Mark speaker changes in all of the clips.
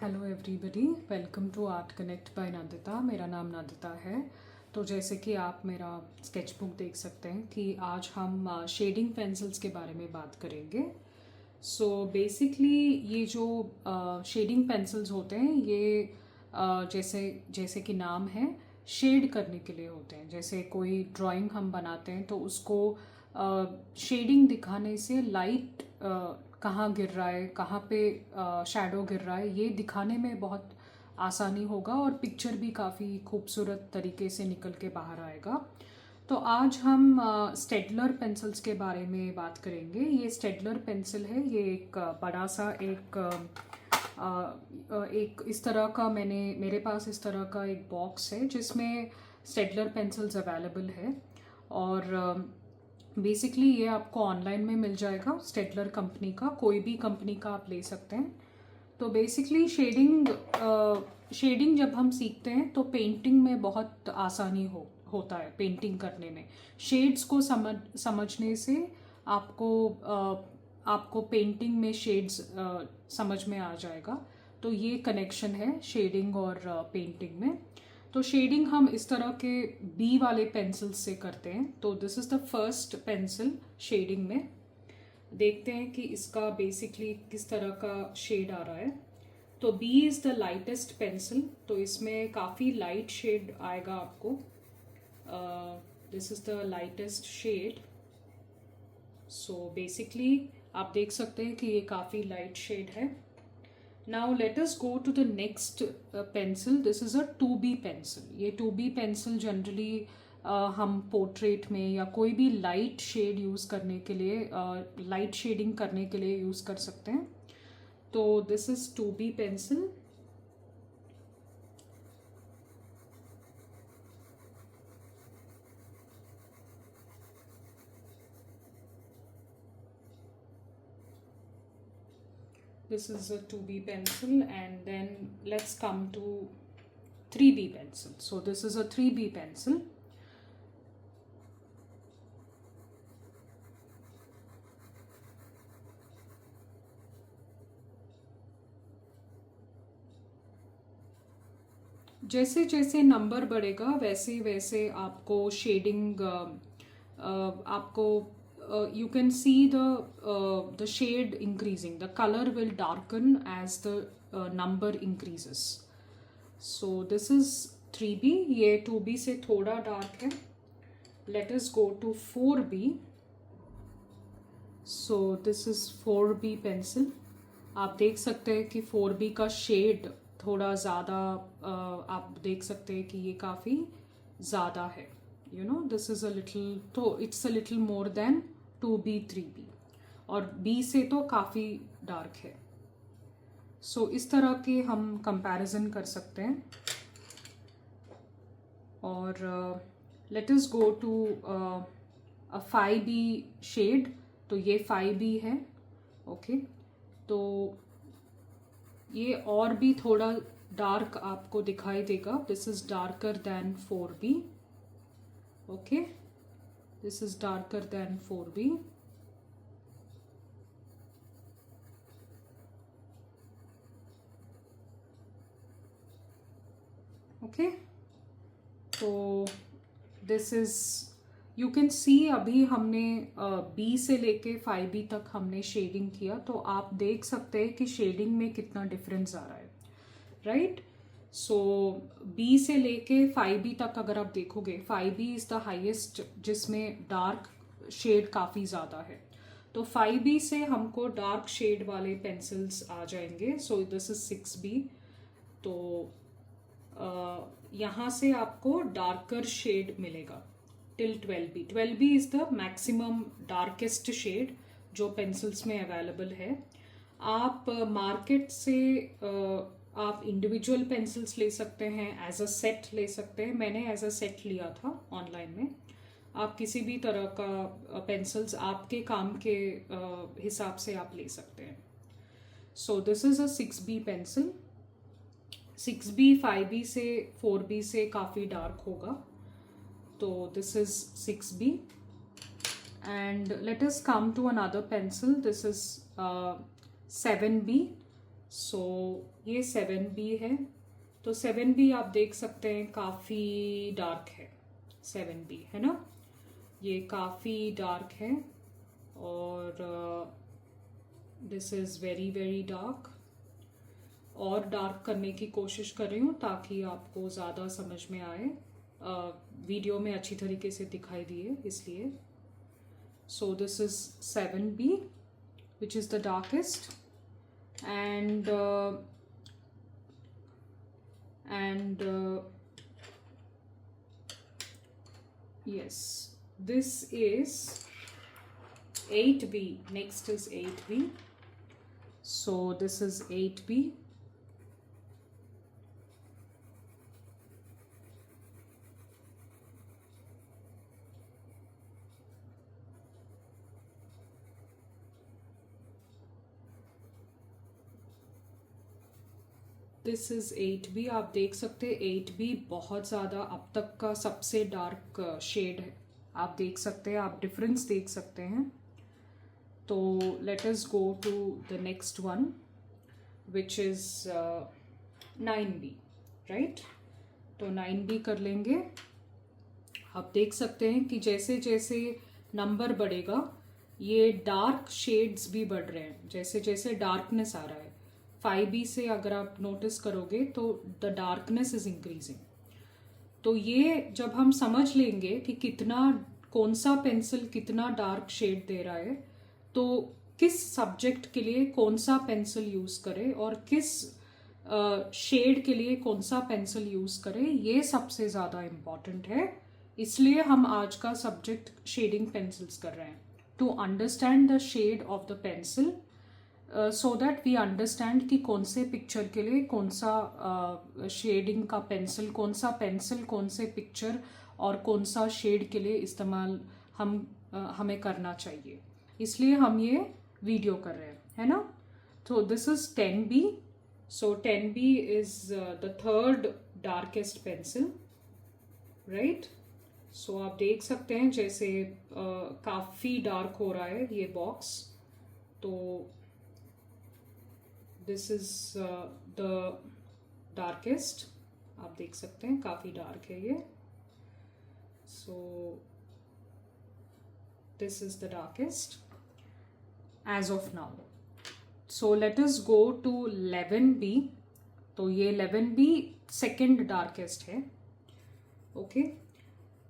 Speaker 1: Hello everybody, welcome to art connect by Nandita. मेरा नाम नंदिता है। तो जैसे कि आप मेरा स्केच बुक देख सकते हैं कि आज हम शेडिंग पेंसिल्स के बारे में बात करेंगे। सो बेसिकली ये जो शेडिंग पेंसिल्स होते हैं ये जैसे जैसे कि नाम है, शेड करने के लिए होते हैं। जैसे कोई ड्राइंग हम बनाते हैं तो उसको शेडिंग दिखाने से लाइट कहाँ गिर रहा है, कहाँ पे शैडो गिर रहा है, ये दिखाने में बहुत आसानी होगा और पिक्चर भी काफ़ी खूबसूरत तरीके से निकल के बाहर आएगा। तो आज हम स्टेडलर पेंसिल्स के बारे में बात करेंगे। ये स्टेडलर पेंसिल है। ये एक बड़ा सा एक इस तरह का मेरे पास इस तरह का एक बॉक्स है जिसमें स्टेडलर पेंसिल्स अवेलेबल है। और बेसिकली ये आपको ऑनलाइन में मिल जाएगा। स्टेडलर कंपनी का, कोई भी कंपनी का आप ले सकते हैं। तो बेसिकली शेडिंग जब हम सीखते हैं तो पेंटिंग में बहुत आसानी होता है। पेंटिंग करने में शेड्स को समझने से आपको पेंटिंग में शेड्स समझ में आ जाएगा। तो ये कनेक्शन है शेडिंग और पेंटिंग में। तो शेडिंग हम इस तरह के बी वाले पेंसिल से करते हैं। तो this is the first pencil shading में। देखते हैं कि इसका बेसिकली किस तरह का शेड आ रहा है। तो B is the lightest pencil, तो इसमें काफ़ी लाइट शेड आएगा आपको। This is the lightest shade. So basically आप देख सकते हैं कि ये काफ़ी लाइट शेड है। Now let us go to the next pencil. This is a 2B pencil. ये 2B pencil जनरली हम पोर्ट्रेट में या कोई भी लाइट शेड यूज़ करने के लिए, लाइट शेडिंग करने के लिए यूज़ कर सकते हैं। तो this is 2B pencil. This is a 2B pencil, and then let's come to 3B pencil. So this is a 3B pencil. जैसे जैसे नंबर बढ़ेगा वैसे वैसे आपको शेडिंग आपको you can see the shade increasing. The color will darken as the number increases. So this is 3B. ये 2B से थोड़ा डार्क है। Let us go to 4B. So this is 4B pencil. आप देख सकते हैं कि 4B का शेड थोड़ा ज़्यादा, आप देख सकते हैं कि ये काफ़ी ज़्यादा है। दिस इज़ अ लिटिल, तो it's a little more than 2B 3B, और B से तो काफ़ी डार्क है। सो इस तरह के हम कंपैरिजन कर सकते हैं। और let us go to a 5B shade. तो ये 5B है। ओके, तो ये और भी थोड़ा डार्क आपको दिखाई देगा। This is darker than 4B। Okay, this is darker than 4B. Okay, तो this is, you can see अभी हमने B से लेके 5B तक हमने शेडिंग किया। तो आप देख सकते हैं कि शेडिंग में कितना डिफरेंस आ रहा है, राइट? सो B से लेके 5B तक अगर आप देखोगे, 5B इज़ द हाईएस्ट जिसमें डार्क शेड काफ़ी ज़्यादा है। तो 5B से हमको डार्क शेड वाले पेंसिल्स आ जाएंगे। So this is 6B। तो यहाँ से आपको डार्कर शेड मिलेगा till 12B। 12B is the maximum darkest shade जो पेंसिल्स में अवेलेबल है। आप मार्केट से आप इंडिविजुअल पेंसिल्स ले सकते हैं, एज अ सेट ले सकते हैं। मैंने एज अ सेट लिया था ऑनलाइन में। आप किसी भी तरह का पेंसिल्स आपके काम के हिसाब से आप ले सकते हैं। So this is a 6B pencil. 6B 5B से 4B से काफ़ी डार्क होगा। तो this is 6B। And let us come to another pencil. This is 7B। सो ये 7B है। तो 7B आप देख सकते हैं काफ़ी डार्क है। 7B है ना, ये काफ़ी डार्क है और this is very very dark. और डार्क करने की कोशिश कर रही हूँ ताकि आपको ज़्यादा समझ में आए, वीडियो में अच्छी तरीके से दिखाई दिए इसलिए। सो this is 7B which is the darkest, and yes, this is 8B. Next is 8B. So this is 8B. This is 8B। आप देख सकते हैं 8B बहुत ज़्यादा अब तक का सबसे डार्क शेड है। आप देख सकते हैं, आप डिफरेंस देख सकते हैं। तो let us go to the next one which is 9B, right. तो 9B कर लेंगे। आप देख सकते हैं कि जैसे जैसे नंबर बढ़ेगा ये डार्क शेड्स भी बढ़ रहे हैं, जैसे जैसे डार्कनेस आ रहा है। 5B से अगर आप नोटिस करोगे तो द डार्कनेस इज इंक्रीजिंग। तो ये जब हम समझ लेंगे कि कितना, कौन सा पेंसिल कितना डार्क शेड दे रहा है, तो किस सब्जेक्ट के लिए कौन सा पेंसिल यूज़ करें और किस शेड के लिए कौन सा पेंसिल यूज़ करें, ये सबसे ज़्यादा इम्पॉर्टेंट है। इसलिए हम आज का सब्जेक्ट शेडिंग पेंसिल्स कर रहे हैं, to understand the shade of the pencil, so that we understand कि कौन से पिक्चर के लिए कौन सा शेडिंग का पेंसिल, कौन सा पेंसिल कौन से पिक्चर और कौन सा शेड के लिए इस्तेमाल हमें करना चाहिए। इसलिए हम ये वीडियो कर रहे हैं, है ना। तो this is 10B। So 10B is the third darkest pencil, right. So आप देख सकते हैं जैसे काफ़ी डार्क हो रहा है ये बॉक्स। तो दिस इज़ द डार्केस्ट, आप देख सकते हैं काफ़ी डार्क है ये। So this is the darkest as of now. So let us go to 11B। तो ये 11B सेकेंड डार्केस्ट है, ओके।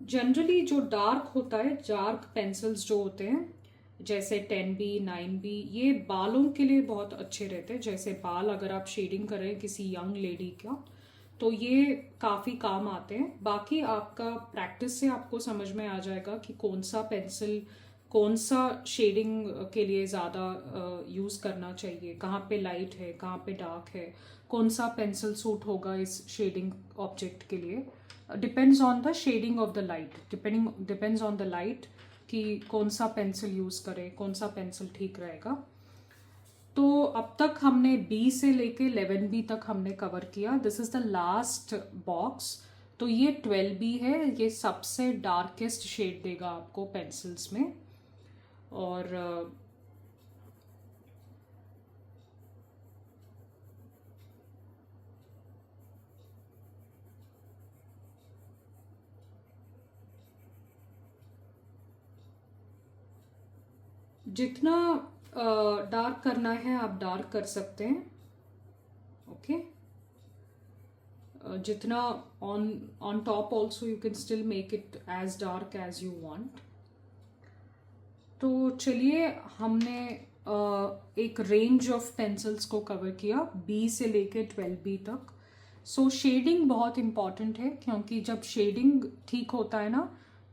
Speaker 1: जनरली जो डार्क होता है, डार्क पेंसिल्स जो होते हैं जैसे 10B 9B, ये बालों के लिए बहुत अच्छे रहते हैं। जैसे बाल अगर आप शेडिंग कर रहे हैं किसी यंग लेडी का, तो ये काफ़ी काम आते हैं। बाकी आपका प्रैक्टिस से आपको समझ में आ जाएगा कि कौन सा पेंसिल कौन सा शेडिंग के लिए ज़्यादा यूज़ करना चाहिए, कहाँ पे लाइट है कहाँ पे डार्क है, कौन सा पेंसिल सूट होगा इस शेडिंग ऑब्जेक्ट के लिए। Depends on the shedding of the light, depends on the light कि कौन सा पेंसिल यूज़ करें, कौन सा पेंसिल ठीक रहेगा। तो अब तक हमने B से लेके 11B तक हमने कवर किया। This is the last box. तो ये 12B है, ये सबसे डार्केस्ट शेड देगा आपको पेंसिल्स में। और जितना डार्क करना है आप डार्क कर सकते हैं, ओके। जितना on top also you can still make it as dark as you want. तो चलिए, हमने एक रेंज ऑफ पेंसिल्स को कवर किया B से लेके 12B तक। सो शेडिंग बहुत इम्पॉर्टेंट है, क्योंकि जब शेडिंग ठीक होता है ना,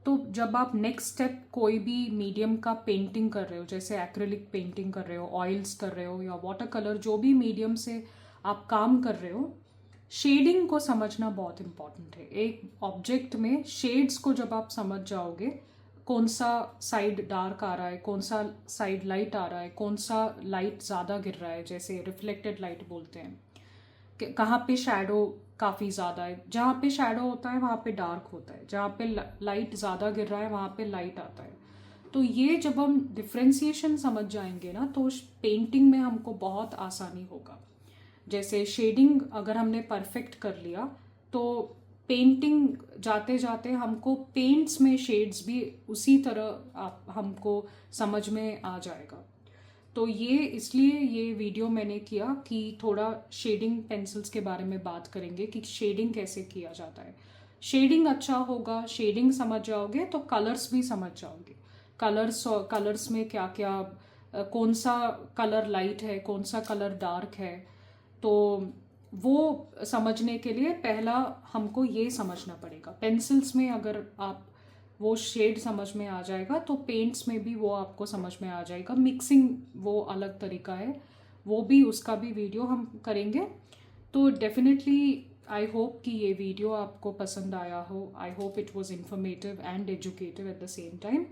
Speaker 1: तो जब आप नेक्स्ट स्टेप कोई भी मीडियम का पेंटिंग कर रहे हो, जैसे एक्रेलिक पेंटिंग कर रहे हो, ऑयल्स कर रहे हो या वाटर कलर, जो भी मीडियम से आप काम कर रहे हो, शेडिंग को समझना बहुत इम्पॉर्टेंट है। एक ऑब्जेक्ट में शेड्स को जब आप समझ जाओगे, कौन सा साइड डार्क आ रहा है, कौन सा साइड लाइट आ रहा है, कौन सा लाइट ज़्यादा गिर रहा है, जैसे रिफ्लेक्टेड लाइट बोलते हैं, कहाँ पे शैडो काफ़ी ज़्यादा है, जहाँ पे शैडो होता है वहाँ पे डार्क होता है, जहाँ पे लाइट ज़्यादा गिर रहा है वहाँ पे लाइट आता है। तो ये जब हम डिफ्रेंसिएशन समझ जाएंगे ना, तो पेंटिंग में हमको बहुत आसानी होगा। जैसे शेडिंग अगर हमने परफेक्ट कर लिया तो पेंटिंग जाते जाते हमको पेंट्स में शेड्स भी उसी तरह हमको समझ में आ जाएगा। तो ये इसलिए ये वीडियो मैंने किया कि थोड़ा शेडिंग पेंसिल्स के बारे में बात करेंगे कि शेडिंग कैसे किया जाता है। शेडिंग अच्छा होगा, शेडिंग समझ जाओगे तो कलर्स भी समझ जाओगे। कलर्स में क्या क्या कौन सा कलर लाइट है, कौन सा कलर डार्क है, तो वो समझने के लिए पहला हमको ये समझना पड़ेगा। पेंसिल्स में अगर आप वो शेड समझ में आ जाएगा तो पेंट्स में भी वो आपको समझ में आ जाएगा। मिक्सिंग वो अलग तरीका है, वो भी उसका भी वीडियो हम करेंगे। तो डेफिनेटली आई होप कि ये वीडियो आपको पसंद आया हो। I hope it was informative and educative at the same time.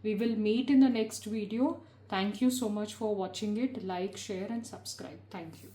Speaker 1: We will meet in the next video. Thank you so much for watching it. Like, share and subscribe. Thank you.